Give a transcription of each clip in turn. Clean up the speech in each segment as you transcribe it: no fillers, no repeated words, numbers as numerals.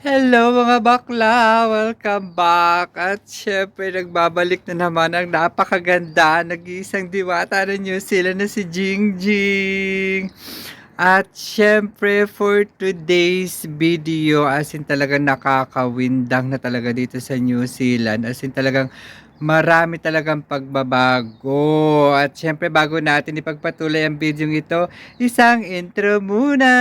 Hello mga bakla! Welcome back! At syempre nagbabalik na naman ang napakaganda, nag-iisang diwata ng New Zealand na si Jingjing! At syempre for today's video, as in talagang nakakawindang na talaga dito sa New Zealand. As in talagang marami talagang pagbabago. At syempre bago natin ipagpatuloy ang video ito, isang intro muna!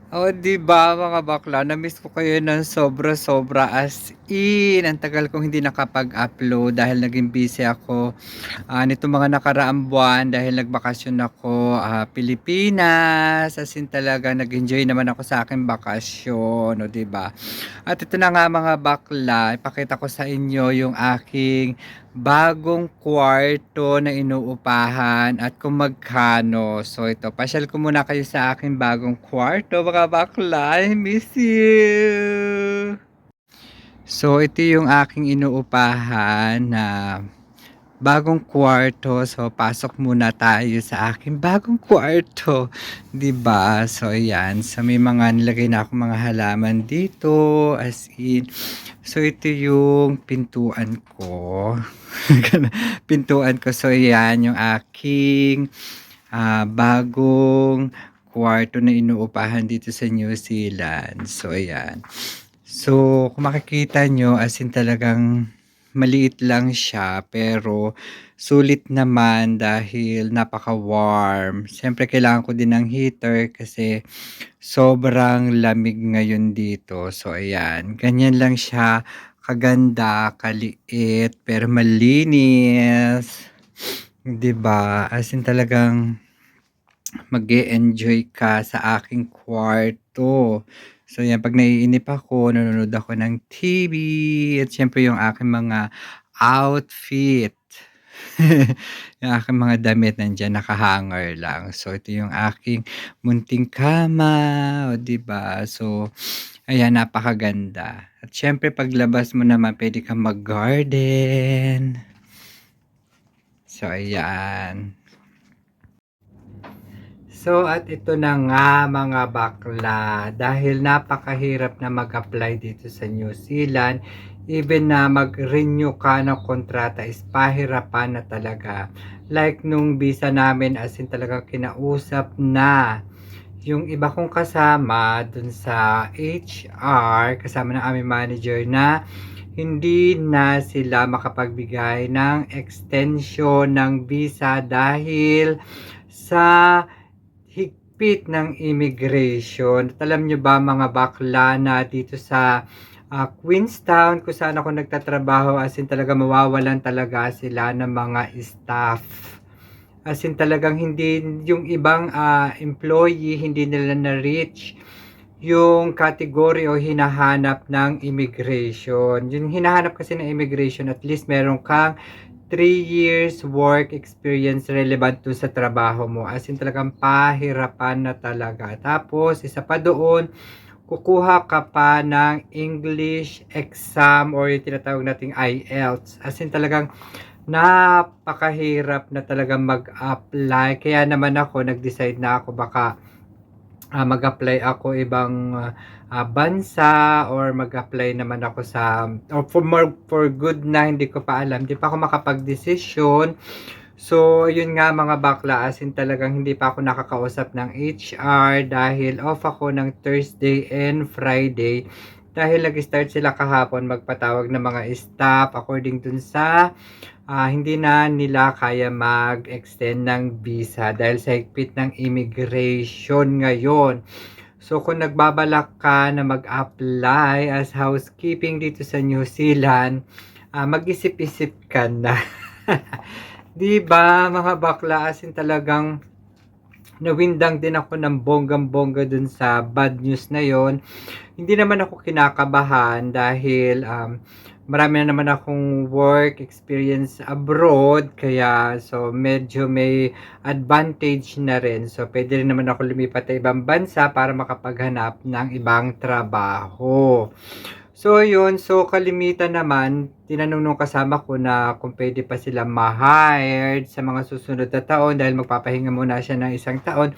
Oh, 'di ba mga bakla, na-miss ko kayo ng sobra-sobra as in. Ang tagal kong hindi nakapag-upload dahil naging busy ako nitong mga nakaraang buwan dahil nagbakasyon ako Pilipinas. As in talaga nag-enjoy naman ako sa aking bakasyon, o 'di ba? At ito na nga mga bakla, ipakita ko sa inyo yung aking bagong kwarto na inuupahan at kung magkano. So ito, pasyal ko muna kayo sa aking bagong kwarto mga bakla. I miss you! So ito yung aking inuupahan na bagong kwarto. So pasok muna tayo sa aking bagong kwarto, 'di ba? So ayan, so may mga nilagay na akong mga halaman dito as in. So ito yung pintuan ko. Pintuan ko. So ayan yung aking bagong kwarto na inuupahan dito sa New Zealand. So ayan. So kung makikita nyo, as in talagang maliit lang siya pero sulit naman dahil napaka-warm. Siyempre kailangan ko din ng heater kasi sobrang lamig ngayon dito. So ayan, ganyan lang siya kaganda, kaliit, pero malinis. 'Di ba? As in talagang mag-e-enjoy ka sa aking kwarto. So yan, pag naiinip ako, nanonood ako ng TV, at syempre yung aking mga outfit. Yung aking mga damit nandiyan naka-hanger lang. So ito yung aking munting kama, o 'di ba? So ayan, napakaganda. At syempre paglabas mo naman pwede kang mag-garden. So ayan. So at ito na nga mga bakla, dahil napakahirap na mag-apply dito sa New Zealand, even na mag-renew ka ng kontrata is pahirapan na talaga. Like nung visa namin, as in talagang kinausap na yung iba kong kasama dun sa HR, kasama ng aming manager, na hindi na sila makapagbigay ng extension ng visa dahil sa higpit ng immigration. At alam nyo ba mga bakla na dito sa Queenstown kung saan ako nagtatrabaho, as in talaga mawawalan talaga sila ng mga staff. As in talagang hindi yung ibang employee hindi nila na-reach yung category o hinahanap ng immigration. Yung hinahanap kasi ng immigration, at least meron kang 3 years work experience relevant to sa trabaho mo. As in talagang pahirapan na talaga. Tapos, isa pa doon, kukuha ka pa ng English exam or yung tinatawag nating IELTS. As in talagang napakahirap na talagang mag-apply. Kaya naman ako, nag-decide na ako baka mag-apply ako ibang bansa or mag-apply naman ako sa or for good na hindi ko pa alam, hindi pa ako makapag-desisyon. So yun nga mga bakla, as in talagang hindi pa ako nakakausap ng HR dahil off ako ng Thursday and Friday dahil nag-start sila kahapon magpatawag ng mga staff according dun sa hindi na nila kaya mag-extend ng visa dahil sa higpit ng immigration ngayon. So kung nagbabalak ka na mag-apply as housekeeping dito sa New Zealand, mag-isip-isip ka na. 'Di ba mga bakla, as in talagang nawindang din ako ng bonggang-bongga dun sa bad news na yon. hindi naman ako kinakabahan dahil marami na naman akong work experience abroad, kaya so medyo may advantage na rin. So pwede rin naman ako lumipat sa ibang bansa para makapaghanap ng ibang trabaho. So yun, so kalimitan naman, tinanong nung kasama ko na kung pwede pa sila ma-hired sa mga susunod na taon dahil magpapahinga muna siya ng isang taon.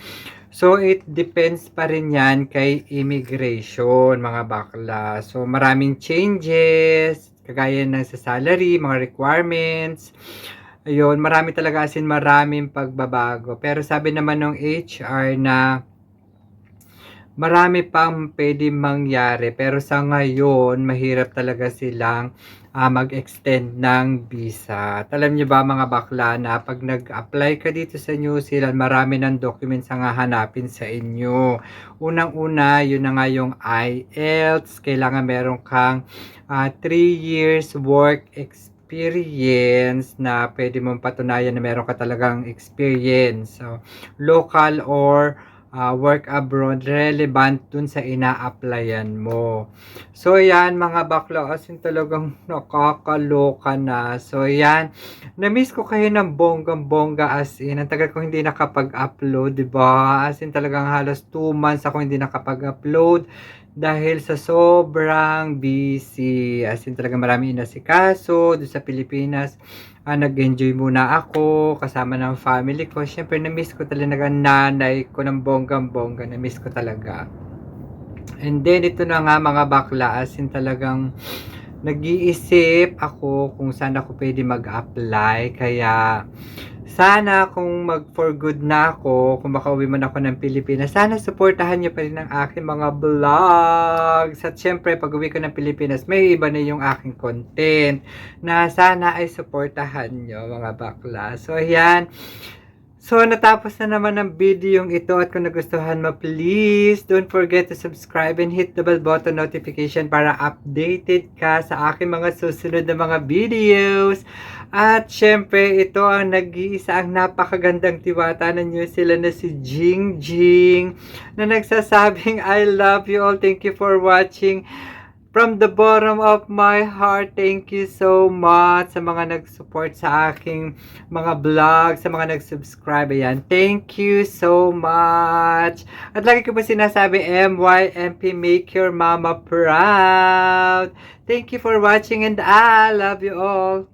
So it depends pa rin yan kay immigration, mga bakla. So maraming changes, kagaya ng sa salary, mga requirements. Ayun, marami talaga, as in maraming pagbabago. Pero sabi naman ng HR na marami pang pwede mangyari, pero sa ngayon mahirap talaga silang mag-extend ng visa. At alam niyo ba mga bakla na pag nag-apply ka dito sa New Zealand, marami ng documents ang hahanapin sa inyo. Unang-una, yun na nga yung IELTS. Kailangan meron kang 3 years work experience na pwede mong patunayan na meron ka talagang experience. So, local or work abroad relevant dun sa ina-applyan mo. So yan mga bakla, as in talagang nakakaloka na. So yan, na-miss ko kayo ng bonggang-bongga, as in ang tagal ko hindi nakapag-upload, 'di ba? As in talagang halos 2 months ako hindi nakapag-upload dahil sa sobrang busy. As in talagang maraming inasikaso doon sa Pilipinas. Nag-enjoy muna ako kasama ng family ko. Siyempre, na-miss ko talaga nanay ko ng bonggang-bongga. Na-miss ko talaga. And then, ito na nga mga bakla. As in talagang nag-iisip ako kung saan ako pwede mag-apply. Kaya, sana kung mag-for good na ako, kung makauwi man ako ng Pilipinas, sana supportahan niyo pa rin ang aking mga vlogs. At syempre, pag uwi ko ng Pilipinas, may iba na yung aking content na sana ay supportahan niyo mga bakla. So, ayan. So, natapos na naman ang video ito, at kung nagustuhan mo, please don't forget to subscribe and hit the bell button notification para updated ka sa aking mga susunod na mga videos. At syempre, ito ang nag-iisa ang napakagandang tiwata ng New Zealand na si Jing Jing na nagsasabing I love you all. Thank you for watching. From the bottom of my heart, thank you so much sa mga nag-support sa aking mga vlog, sa mga nag-subscribe. Ayan, thank you so much. At lagi ko po sinasabi, MYMP, make your mama proud. Thank you for watching and I love you all.